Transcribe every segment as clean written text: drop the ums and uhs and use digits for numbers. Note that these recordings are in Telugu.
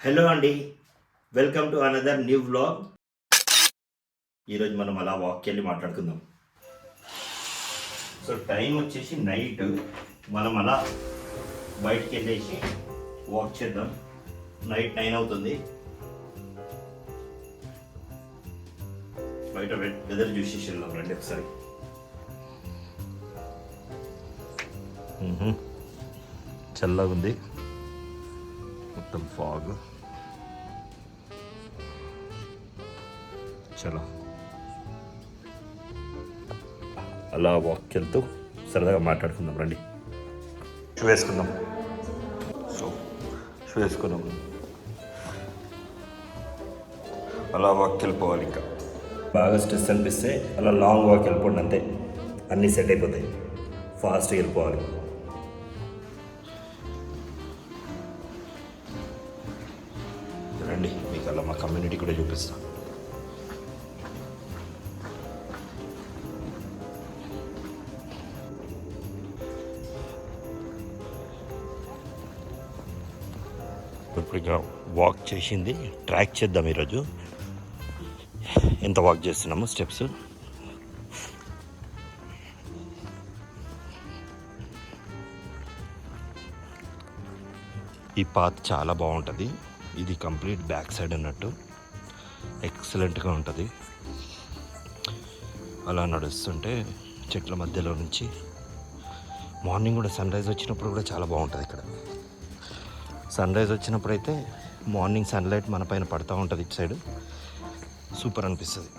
హలో అండి, welcome to another new vlog. ఈరోజు మనం అలా వాక్కి వెళ్ళి మాట్లాడుకుందాం. సో టైం వచ్చేసి నైట్, మనం అలా బయటికి వెళ్ళేసి వాక్ చేద్దాం. నైట్ 9 అవుతుంది. బయట వెదర్ చూసేసి వెళ్దాం రండి ఒకసారి. చల్లగా ఉంది, మొత్తం ఫాగ్. చలో అలా వాక్కి వెళ్తూ సరదాగా మాట్లాడుకుందాం రండి. షూ వేసుకుందాం. షూ వేసుకున్నాం, అలా వాక్కి వెళ్ళిపోవాలి. ఇంకా బాగా స్ట్రెస్ అనిపిస్తే అలా లాంగ్ వాక్ వెళ్ళిపోండి, అంతే. అన్నీ సెట్ అయిపోతాయి. ఫాస్ట్గా వెళ్ళిపోవాలి. రండి, మీకు అలా మా కమ్యూనిటీ కూడా చూపిస్తాను. ఇప్పుడు ఇక వాక్ చేసింది ట్రాక్ చేద్దాం ఈరోజు. ఎంత వాక్ చేస్తున్నాము స్టెప్స్. ఈ పాత్ చాలా బాగుంటుంది. ఇది కంప్లీట్ బ్యాక్ సైడ్ అన్నట్టు, ఎక్సలెంట్గా ఉంటుంది. అలా నడుస్తుంటే చెట్ల మధ్యలో నుంచి మార్నింగ్ కూడా సన్ రైజ్ వచ్చినప్పుడు కూడా చాలా బాగుంటుంది ఇక్కడ. సన్ రైజ్ వచ్చినప్పుడు అయితే మార్నింగ్ సన్లైట్ మన పైన పడుతూ ఉంటుంది ఇటు సైడ్, సూపర్ అనిపిస్తుంది.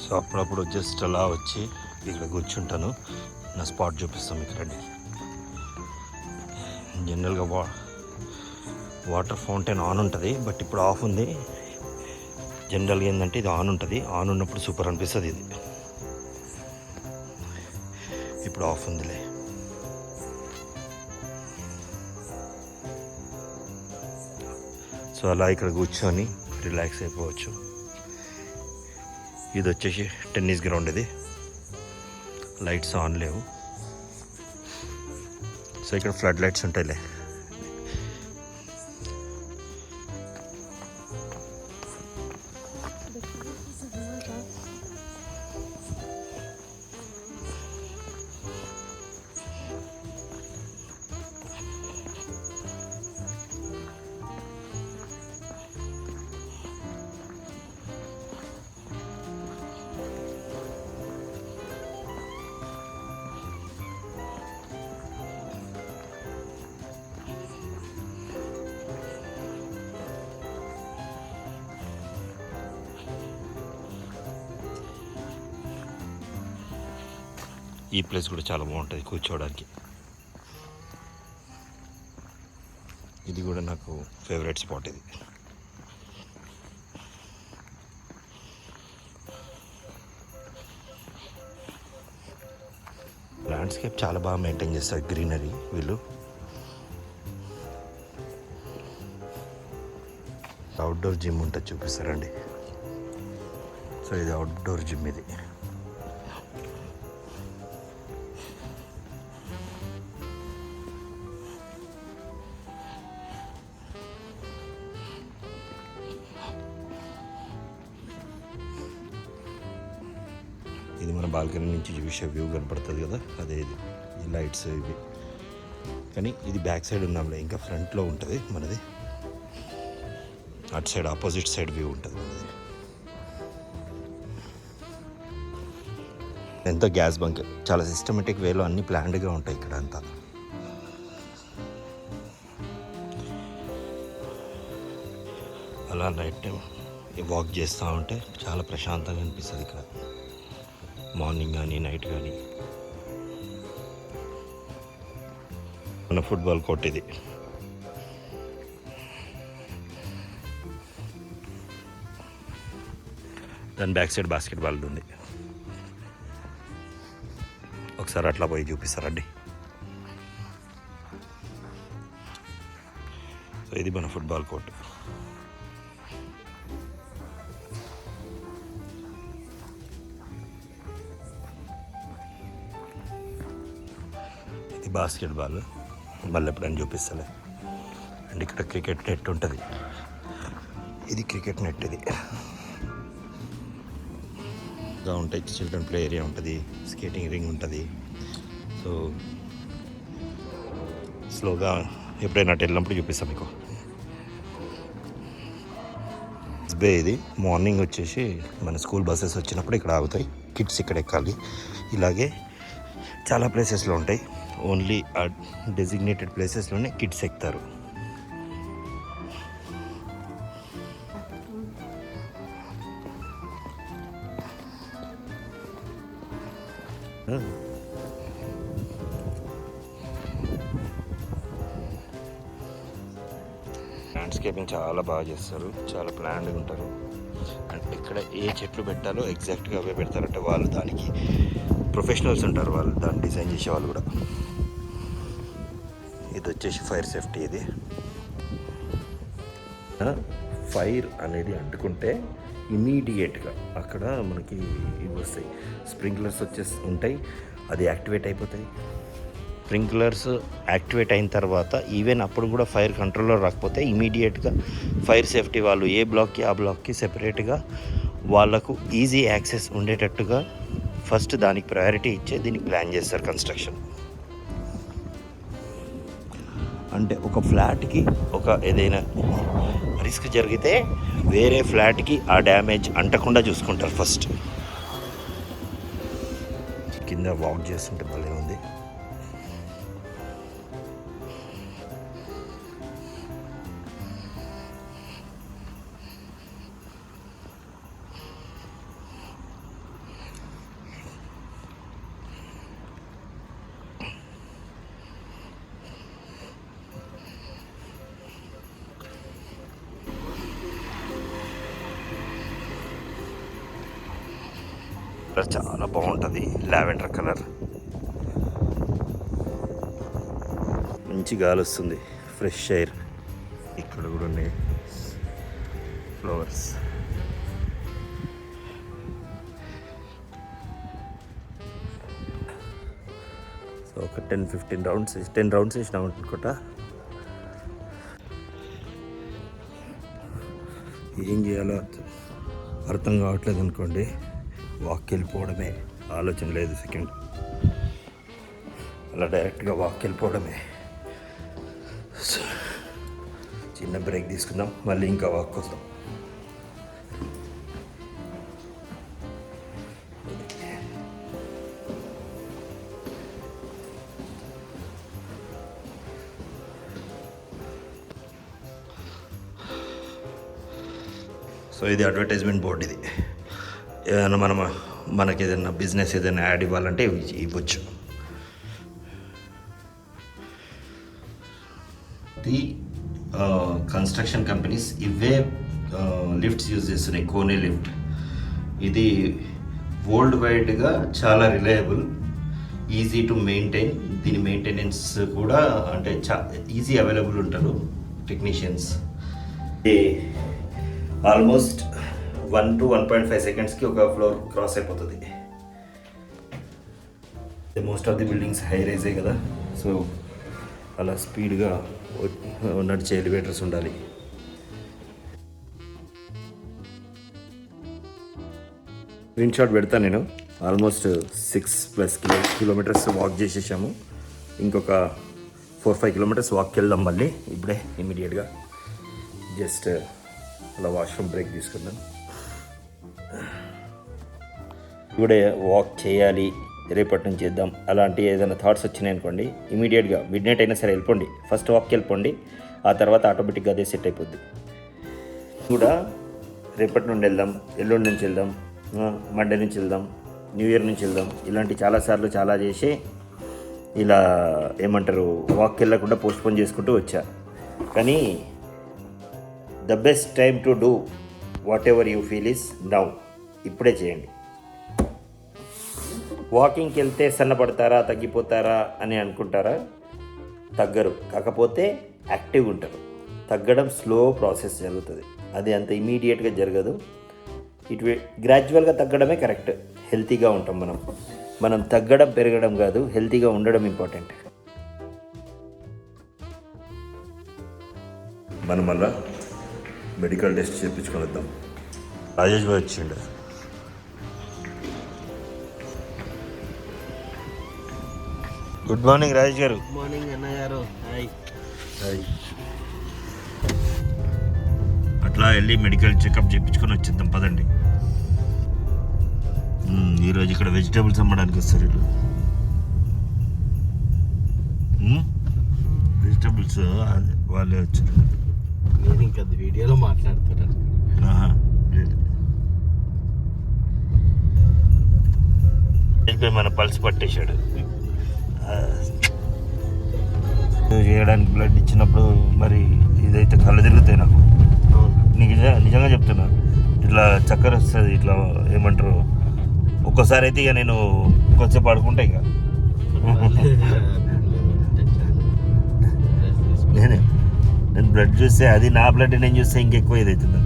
సో అప్పుడప్పుడు జస్ట్ అలా వచ్చి ఇక్కడ కూర్చుంటాను. నా స్పాట్ చూపిస్తాం మీకు రండి. జనరల్గా వాటర్ ఫౌంటైన్ ఆన్ ఉంటుంది, బట్ ఇప్పుడు ఆఫ్ ఉంది. జనరల్గా ఏంటంటే ఇది ఆన్ ఉంటుంది. ఆన్ ఉన్నప్పుడు సూపర్ అనిపిస్తుంది. ఇది ఇప్పుడు ఆఫ్ ఉందిలే. సో అలా ఇక్కడ కూర్చొని రిలాక్స్ అయిపోవచ్చు. ఇది వచ్చేసి టెన్నిస్ గ్రౌండ్. ఇది లైట్స్ ఆన్ లేవు. సో ఇక్కడ ఫ్లడ్ లైట్స్ ఉంటాయిలే. ఈ ప్లేస్ కూడా చాలా బాగుంటుంది కూర్చోవడానికి. ఇది కూడా నాకు ఫేవరెట్ స్పాట్. ఇది ల్యాండ్స్కేప్ చాలా బాగా మెయింటైన్ చేస్తారు, గ్రీనరీ వీళ్ళు. అవుట్డోర్ జిమ్ ఉంటుంది, చూపిస్తారండి. సో ఇది అవుట్డోర్ జిమ్. ఇది ఇది మన బాల్కనీ నుంచి చూసే వ్యూ కనపడుతుంది కదా, అదే ఇది. ఈ లైట్స్ ఇవి. కానీ ఇది బ్యాక్ సైడ్ ఉన్నాంలే, ఇంకా ఫ్రంట్లో ఉంటుంది మనది. అటు సైడ్ ఆపోజిట్ సైడ్ వ్యూ ఉంటుంది మనది. ఎంతో గ్యాస్ బంక్, చాలా సిస్టమేటిక్ వేలో అన్ని ప్లాన్డ్గా ఉంటాయి ఇక్కడ అంతా. అలా నైట్ టైం వాక్ చేస్తూ ఉంటే చాలా ప్రశాంతంగా అనిపిస్తుంది ఇక్కడ, మార్నింగ్ కానీ నైట్ కానీ. మన ఫుట్బాల్ కోర్ట్ ఇది. దాని బ్యాక్ సైడ్ బాస్కెట్బాల్ ఉంది. ఒకసారి అట్లా పోయి చూపిస్తారండి. సో ఇది మన ఫుట్బాల్ కోర్ట్. ఇది బాస్కెట్బాల్, మళ్ళీ ఎప్పుడైనా చూపిస్తలే. అండ్ ఇక్కడ క్రికెట్ నెట్ ఉంటుంది. ఇది క్రికెట్ నెట్. ఇది గా ఉంటాయి. చిల్డ్రన్ ప్లే ఏరియా ఉంటుంది, స్కేటింగ్ రింగ్ ఉంటుంది. సో స్లోగా ఎప్పుడైనా అటు వెళ్ళినప్పుడు చూపిస్తాం మీకు. బే ఇది మార్నింగ్ వచ్చేసి మన స్కూల్ బస్సెస్ వచ్చినప్పుడు ఇక్కడ ఆగుతాయి. కిడ్స్ ఇక్కడ ఎక్కాలి. ఇలాగే చాలా ప్లేసెస్లో ఉంటాయి. ఓన్లీ ఆ డెసిగ్నేటెడ్ ప్లేసెస్లోనే కిడ్స్ ఎక్కుతారు. ల్యాండ్స్కేపింగ్ చాలా బాగా చేస్తారు, చాలా ప్లాన్డ్గా ఉంటారు. అండ్ ఇక్కడ ఏ చెట్లు పెట్టాలో ఎగ్జాక్ట్గా అవే పెడతారంటే వాళ్ళు దానికి ప్రొఫెషనల్స్ ఉంటారు, వాళ్ళు దాన్ని డిజైన్ చేసే వాళ్ళు కూడా. ఇది వచ్చేసి ఫైర్ సేఫ్టీ. ఇది ఫైర్ అనేది అంటుకుంటే ఇమీడియట్గా అక్కడ మనకి ఇవి వస్తాయి, స్ప్రింక్లర్స్ ఉంటాయి, అది యాక్టివేట్ అయిపోతాయి. స్ప్రింక్లర్స్ యాక్టివేట్ అయిన తర్వాత ఈవెన్ అప్పుడు కూడా ఫైర్ కంట్రోల్లో రాకపోతే ఇమీడియట్గా ఫైర్ సేఫ్టీ వాళ్ళు ఏ బ్లాక్కి ఆ బ్లాక్కి సెపరేట్గా వాళ్ళకు ఈజీ యాక్సెస్ ఉండేటట్టుగా ఫస్ట్ దానికి ప్రయారిటీ ఇచ్చే దీనికి ప్లాన్ చేస్తారు కన్స్ట్రక్షన్. అంటే ఒక ఫ్లాట్కి ఒక ఏదైనా రిస్క్ జరిగితే వేరే ఫ్లాట్కి ఆ డ్యామేజ్ అంటకుండా చూసుకుంటారు ఫస్ట్. కింద వాక్ చేస్తుంటే భలే ఉంది. చాలా బాగుంటుంది, లావెండర్ కలర్, మంచి గాలి వస్తుంది, ఫ్రెష్ ఎయిర్. ఇక్కడ కూడా ఉన్నాయి ఫ్లవర్స్. సో ఒక 10 రౌండ్స్ వేసినాం అనుకుంటా. ఏం చేయాలో అర్థం కావట్లేదు అనుకోండి, వాక్ వెళ్ళిపోవడమే, ఆలోచన లేదు సెకండ్, అలా డైరెక్ట్గా వాక్ వెళ్ళిపోవడమే. చిన్న బ్రేక్ తీసుకుందాం, మళ్ళీ ఇంకా వాక్ వస్తాం. సో ఇది అడ్వర్టైజ్మెంట్ బోర్డు. ఇది ఏదైనా మనకి ఏదైనా బిజినెస్ ఏదైనా యాడ్ ఇవ్వాలంటే ఇవ్వచ్చు. ది కన్స్ట్రక్షన్ కంపెనీస్ ఇవే లిఫ్ట్స్ యూజ్ చేస్తున్నాయి. కోనే లిఫ్ట్ ఇది వరల్డ్ వైడ్గా చాలా రిలయబుల్, ఈజీ టు మెయింటైన్. దీని మెయింటెనెన్స్ కూడా అంటే ఈజీ అవైలబుల్ ఉంటారు టెక్నీషియన్స్. ఆల్మోస్ట్ 1 to 1.5 సెకండ్స్కి ఒక ఫ్లోర్ క్రాస్ అయిపోతుంది. Most of the buildings high రైజే కదా, సో అలా స్పీడ్గా నడిచే ఎలివేటర్స్ ఉండాలి. స్క్రీన్ షాట్ పెడతా నేను. ఆల్మోస్ట్ 6+ కిలోమీటర్స్ వాక్ చేసేసాము. ఇంకొక 4-5 కిలోమీటర్స్ వాక్కి వెళ్దాం మళ్ళీ ఇప్పుడే ఇమీడియట్గా. జస్ట్ అలా వాష్రూమ్ బ్రేక్ తీసుకుందాం. ఇప్పుడే వాక్ చేయాలి, రేపటి నుంచి చేద్దాం అలాంటి ఏదైనా థాట్స్ వచ్చినాయి అనుకోండి, ఇమీడియట్గా మిడ్ నైట్ అయినా సరే వెళ్ళిపోండి, ఫస్ట్ వాక్కి వెళ్ళిపోండి. ఆ తర్వాత ఆటోమేటిక్గా అదే సెట్ అయిపోద్ది. కూడా రేపటి నుండి వెళ్దాం, ఎల్లుండి నుంచి వెళ్దాం, మండే నుంచి వెళ్దాం, న్యూ ఇయర్ నుంచి వెళ్దాం, ఇలాంటి చాలాసార్లు చాలా చేసి ఇలా ఏమంటారు వాక్కి వెళ్ళకుండా పోస్ట్పోన్ చేసుకుంటూ వచ్చా. కానీ the best time to do what ever you feel is now. ఇప్పుడే చేయండి. వాకింగ్కి వెళ్తే సన్నపడతారా, తగ్గిపోతారా అని అనుకుంటారా? తగ్గరు, కాకపోతే యాక్టివ్గా ఉంటారు. తగ్గడం స్లో ప్రాసెస్ జరుగుతుంది, అది అంత ఇమీడియట్గా జరగదు. ఇటు గ్రాడ్యువల్గా తగ్గడమే కరెక్ట్. హెల్తీగా ఉంటాం మనం తగ్గడం పెరగడం కాదు, హెల్తీగా ఉండడం ఇంపార్టెంట్. మనం మళ్ళా మెడికల్ టెస్ట్ చేయించుకొని వద్దాం. రాజేష్ బాయ్ వచ్చిండు. గుడ్ మార్నింగ్ రాజేష్ గారు. గుడ్ మార్నింగ్ అన్నయ్య గారు. హాయ్. అట్లా వెళ్ళి మెడికల్ చెకప్ చేయించుకొని వచ్చేద్దాం పదండి. ఈరోజు ఇక్కడ వెజిటేబుల్స్ అమ్మడానికి వస్తారు వీళ్ళు. వెజిటేబుల్స్ వాళ్ళే వచ్చారు. మీరు ఇంకా వీడియోలో మాట్లాడుతున్నారు. లేదు, మన పల్స్ పట్టేశాడు. చేయడానికి బ్లడ్ ఇచ్చినప్పుడు మరి ఇదైతే కళ్ళు తిరుగుతాయి నాకు. నీకు నిజంగా చెప్తున్నా, ఇట్లా చక్కెర వస్తుంది, ఇట్లా ఏమంటారు, ఒక్కోసారి అయితే ఇక నేను కొంచెం పడుకుంటా. ఇక నేను బ్లడ్ చూస్తే అది నా బ్లడ్, నేను చూస్తే ఇంకెక్కువ ఇదవుతుంది.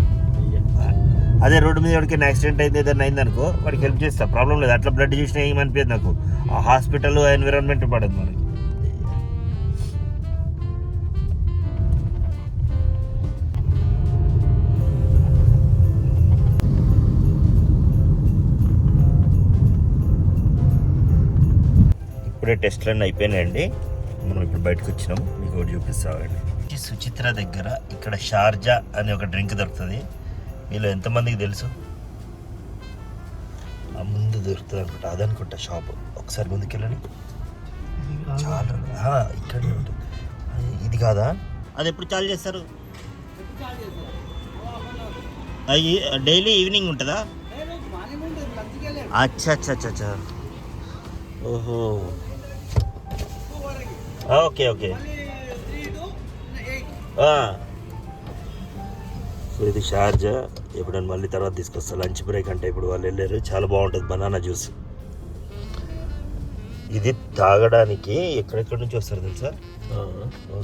అదే రోడ్డు మీద ఎవరికైనా యాక్సిడెంట్ అయితే ఏదైనా అయిందనుకో వాడికి హెల్ప్ చేస్తా, ప్రాబ్లం లేదు. అట్లా బ్లడ్ చూసినా ఏమనిపించదు నాకు. ఆ హాస్పిటల్ ఎన్విరాన్మెంట్ పడదు మనకి. ఇప్పుడే టెస్ట్లన్నీ అయిపోయినాయండి. మనం ఇప్పుడు బయటకు వచ్చినాము, మీకు ఒకటి చూపిస్తామండి. సుచిత్ర దగ్గర ఇక్కడ షార్జా అనే ఒక డ్రింక్ దొరుకుతుంది. మీలో ఎంతమందికి తెలుసు? ఆ ముందు దొరుకుతుంది అనుకుంటా, అదనుకుంటా షాప్. ఒకసారి ముందుకెళ్ళండి. చాలా ఇక్కడే ఉంటుంది. ఇది కాదా? అది ఎప్పుడు చాలు చేస్తారు? అది డైలీ ఈవినింగ్ ఉంటుందా? అచ్చా అచ్చా అచ్చా అచ్చా. ఓహో, ఓకే ఓకే. సో ఇది షార్జా. ఎప్పుడైనా మళ్ళీ తర్వాత తీసుకొస్తా. లంచ్ బ్రేక్ అంటే ఇప్పుడు వాళ్ళు వెళ్ళారు. చాలా బాగుంటుంది బనానా జ్యూస్. ఇది తాగడానికి ఎక్కడెక్కడి నుంచి వస్తారు తెలుసా?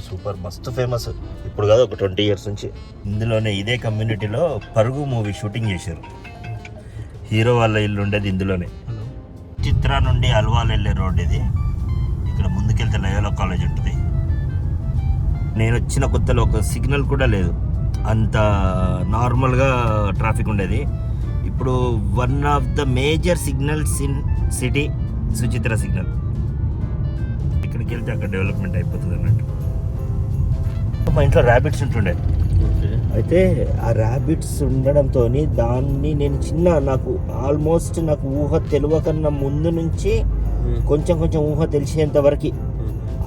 సూపర్, మస్తు ఫేమస్. ఇప్పుడు కాదు, ఒక 20 years నుంచి. ఇందులోనే ఇదే కమ్యూనిటీలో పరుగు మూవీ షూటింగ్ చేశారు. హీరో వాళ్ళ ఇల్లు ఉండేది ఇందులోనే. చిత్రా నుండి అల్వాల్ వెళ్ళే రోడ్ ఇది. ఇక్కడ ముందుకెళ్తే లయోలా కాలేజ్ ఉంటుంది. నేను వచ్చిన కొత్తలో ఒక సిగ్నల్ కూడా లేదు, అంత నార్మల్గా ట్రాఫిక్ ఉండేది. ఇప్పుడు one of the major signals in city Suchitra signal. ఇక్కడికి వెళ్తే అక్కడ డెవలప్మెంట్ అయిపోతుంది అన్నట్టు. మా ఇంట్లో ర్యాబిట్స్ ఉంటుండే. అయితే ఆ ర్యాబిట్స్ ఉండడంతో దాన్ని నేను నాకు ఆల్మోస్ట్ నాకు ఊహ తెలియకన్నా ముందు నుంచి కొంచెం కొంచెం ఊహ తెలిసేంత వరకు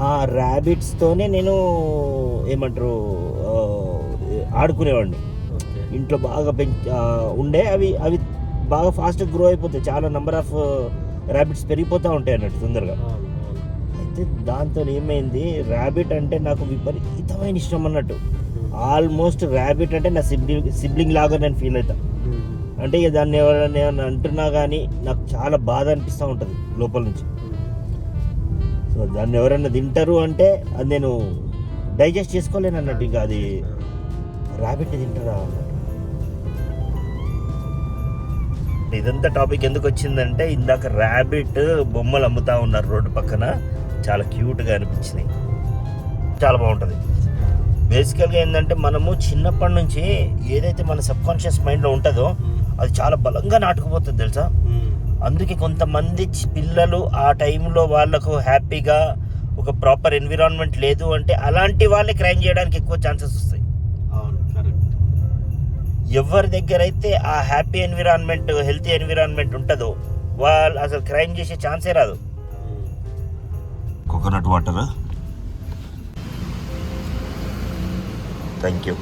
ఆ ర్యాబిట్స్తోనే నేను ఏమంటారు ఆడుకునేవాడిని. ఇంట్లో బాగా ఉండే అవి బాగా ఫాస్ట్గా గ్రో అయిపోతాయి. చాలా నెంబర్ ఆఫ్ ర్యాబిట్స్ పెరిగిపోతూ ఉంటాయి అన్నట్టు తొందరగా. అయితే దాంతో ఏమైంది, ర్యాబిట్ అంటే నాకు విపరీతమైన ఇష్టం అన్నట్టు. ఆల్మోస్ట్ ర్యాబిట్ అంటే నా సిబ్లింగ్ లాగా నేను ఫీల్ అవుతా. అంటే ఇక దాన్ని ఎవరైనా అంటున్నా కానీ నాకు చాలా బాధ అనిపిస్తూ ఉంటుంది లోపల నుంచి. సో దాన్ని ఎవరైనా తింటారు అంటే అది నేను డైజెస్ట్ చేసుకోలేను అన్నట్టు. ఇంకా అది ర్యాబిట్ని తింటారా అన్నట్టు. ఇదంతా టాపిక్ ఎందుకు వచ్చిందంటే, ఇందాక ర్యాబిట్ బొమ్మలు అమ్ముతా ఉన్నారు రోడ్డు పక్కన. చాలా క్యూట్గా అనిపించినాయి, చాలా బాగుంటుంది. బేసికల్గా ఏంటంటే, మనము చిన్నప్పటి నుంచి ఏదైతే మన సబ్కాన్షియస్ మైండ్లో ఉంటుందో అది చాలా బలంగా నాటుకుపోతుంది తెలుసా. అందుకే కొంతమంది పిల్లలు ఆ టైంలో వాళ్ళకు హ్యాపీగా ఒక ప్రాపర్ ఎన్విరాన్మెంట్ లేదు అంటే అలాంటి వాళ్ళే క్రైమ్ చేయడానికి ఎక్కువ ఛాన్సెస్ వస్తాయి. ఎవరి దగ్గర అయితే ఆ హ్యాపీ ఎన్విరాన్మెంట్, హెల్తీ ఎన్విరాన్మెంట్ ఉంటుందో వాళ్ళు అసలు క్రైమ్ చేసే ఛాన్సే రాదు. Coconut water, thank you.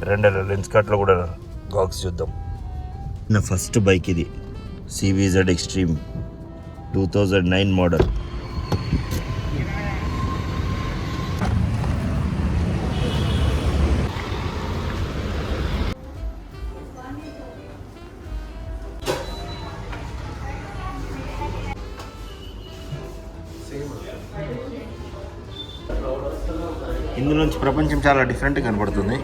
రెండు లెన్స్ కార్ట్లో కూడా గాగ్స్ చూద్దాం. నా ఫస్ట్ బైక్ ఇది, CVZ ఎక్స్ట్రీమ్ 2009 మోడల్. ఇందులోంచి ప్రపంచం చాలా డిఫరెంట్గా కనబడుతుంది.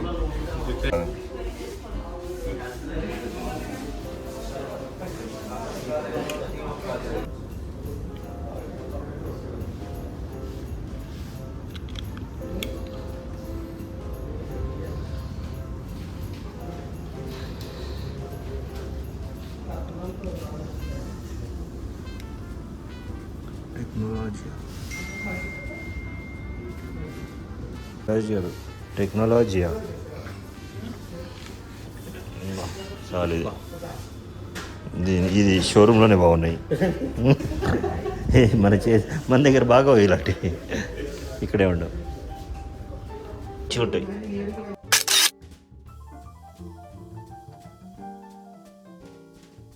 టెక్నాలజీయా చాలు ఇది షోరూంలోనే బాగున్నాయి. మన దగ్గర బాగా ఇలాంటివి ఇక్కడే ఉండవు. చూంటాయి.